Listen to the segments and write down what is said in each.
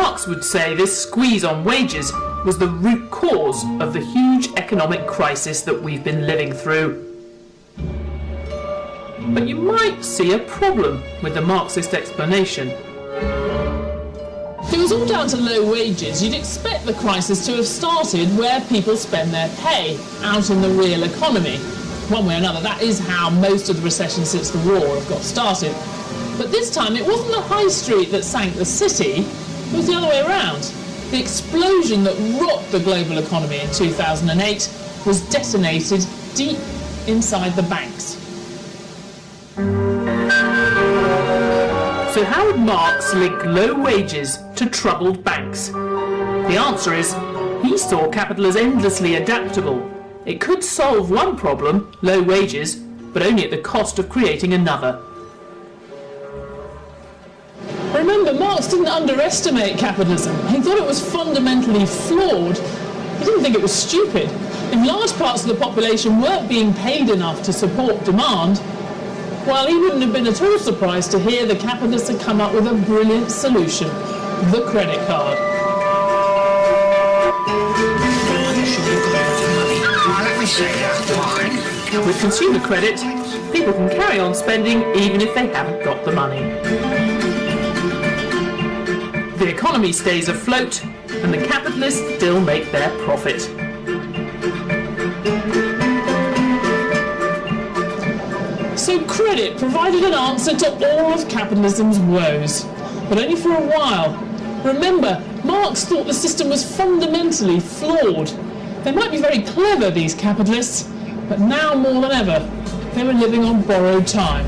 Marx would say this squeeze on wages was the root cause of the huge economic crisis that we've been living through. But you might see a problem with the Marxist explanation. If it was all down to low wages, you'd expect the crisis to have started where people spend their pay, out in the real economy. One way or another, that is how most of the recessions since the war have got started. But this time it wasn't the high street that sank the city, it was the other way around. The explosion that rocked the global economy in 2008 was detonated deep inside the banks. So how would Marx link low wages to troubled banks? The answer is, he saw capital as endlessly adaptable. It could solve one problem, low wages, but only at the cost of creating another. Remember, Marx didn't underestimate capitalism. He thought it was fundamentally flawed. He didn't think it was stupid. If large parts of the population weren't being paid enough to support demand, well, he wouldn't have been at all surprised to hear the capitalists had come up with a brilliant solution: the credit card. With consumer credit, people can carry on spending even if they haven't got the money. The economy stays afloat, and the capitalists still make their profit. So credit provided an answer to all of capitalism's woes, but only for a while. Remember, Marx thought the system was fundamentally flawed. They might be very clever, these capitalists, but now more than ever, they were living on borrowed time.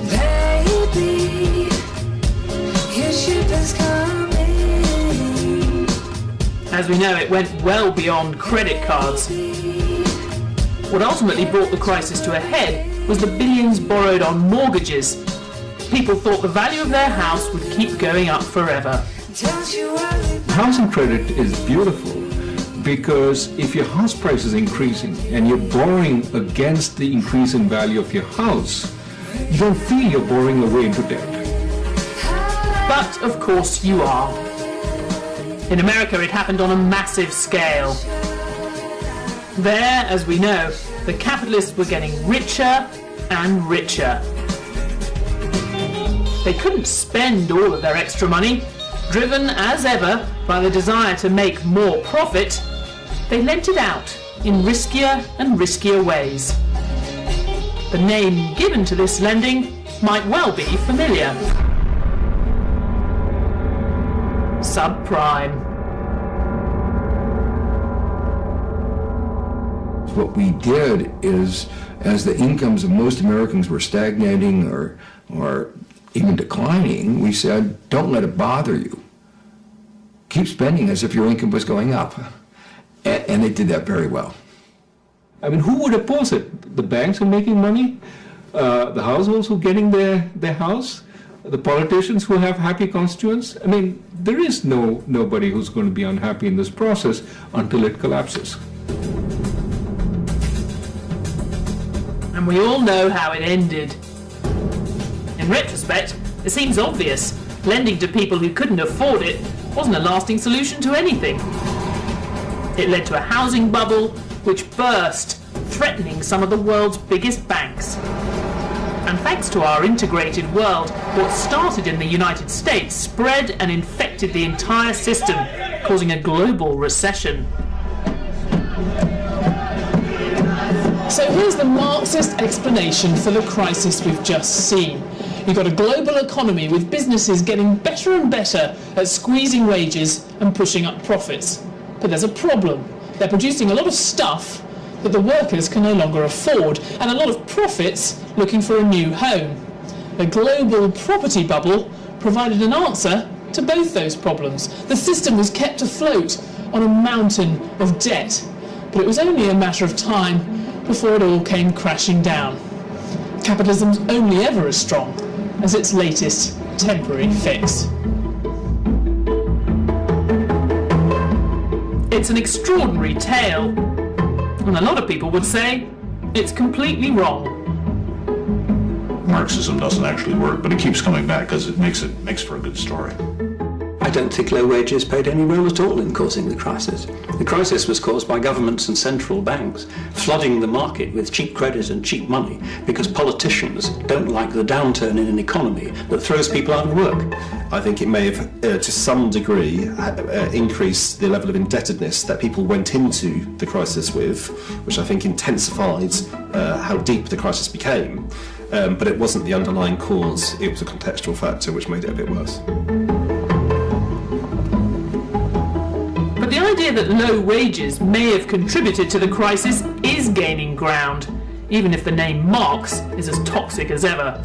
Baby, your ship is coming. As we know, it went well beyond credit cards. What ultimately brought the crisis to a head was the billions borrowed on mortgages. People thought the value of their house would keep going up forever. Housing credit is beautiful because if your house price is increasing and you're borrowing against the increase in value of your house, you don't feel you're borrowing away into debt. But of course you are. In America it happened on a massive scale. There, as we know, the capitalists were getting richer and richer. They couldn't spend all of their extra money. Driven, as ever, by the desire to make more profit, they lent it out in riskier and riskier ways. The name given to this lending might well be familiar: subprime. What we did is, as the incomes of most Americans were stagnating or even declining, we said, don't let it bother you. Keep spending as if your income was going up. And they did that very well. I mean, who would oppose it? The banks are making money, the households who are getting their house, the politicians who have happy constituents. I mean, there is nobody who's going to be unhappy in this process until it collapses. And we all know how it ended. In retrospect, it seems obvious. Lending to people who couldn't afford it wasn't a lasting solution to anything. It led to a housing bubble which burst, threatening some of the world's biggest banks. And thanks to our integrated world, what started in the United States spread and infected the entire system, causing a global recession. So here's the Marxist explanation for the crisis we've just seen. You've got a global economy with businesses getting better and better at squeezing wages and pushing up profits. But there's a problem. They're producing a lot of stuff that the workers can no longer afford, and a lot of profits looking for a new home. The global property bubble provided an answer to both those problems. The system was kept afloat on a mountain of debt, but it was only a matter of time before it all came crashing down. Capitalism's only ever as strong as its latest temporary fix. It's an extraordinary tale, and a lot of people would say it's completely wrong. Marxism doesn't actually work, but it keeps coming back because it makes for a good story. I don't think low wages played any role at all in causing the crisis. The crisis was caused by governments and central banks flooding the market with cheap credit and cheap money because politicians don't like the downturn in an economy that throws people out of work. I think it may have, to some degree, increased the level of indebtedness that people went into the crisis with, which I think intensified how deep the crisis became. But it wasn't the underlying cause, it was a contextual factor which made it a bit worse. But the idea that low wages may have contributed to the crisis is gaining ground, even if the name Marx is as toxic as ever.